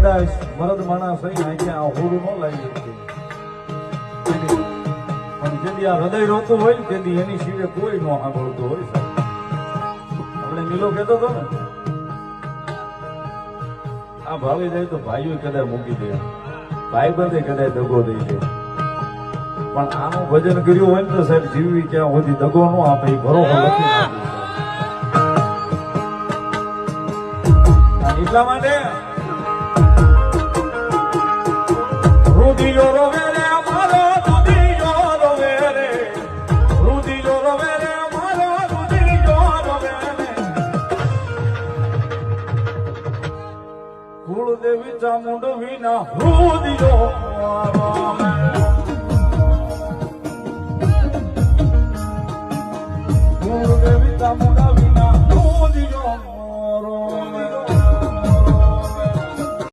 કદાચ મરદ માણસ થઈ આંખે આ હોડું ન લાવી શકે પણ જેથી આ હૃદય રોતું હોય ને તેથી એની સિવાય કોઈ ન સાંભળતું હોય સાહેબ. આપણે નીલો કહેતો હતો ને આ ભાવી જાય તો ભાઈઓ કદાચ મૂકી દે, ભાઈ બંધે કદાચ દગો દઈ દે, પણ આનું ભજન કર્યું હોય ને તો સાહેબ જીવવી ક્યાં સુધી દગો ન આપે એ ભરોસો લખી નાખ્યું. એટલા માટે રુધિયો રોવે રે અમારો રુધિયો રોવે રે, રુધિયો રોવે રે અમારો રુધિયો રોવે રે, કુળદેવી ચામુંડવી ના રુધિયો રોવે, કુળદેવી ચામુંડવી ના રુધિયો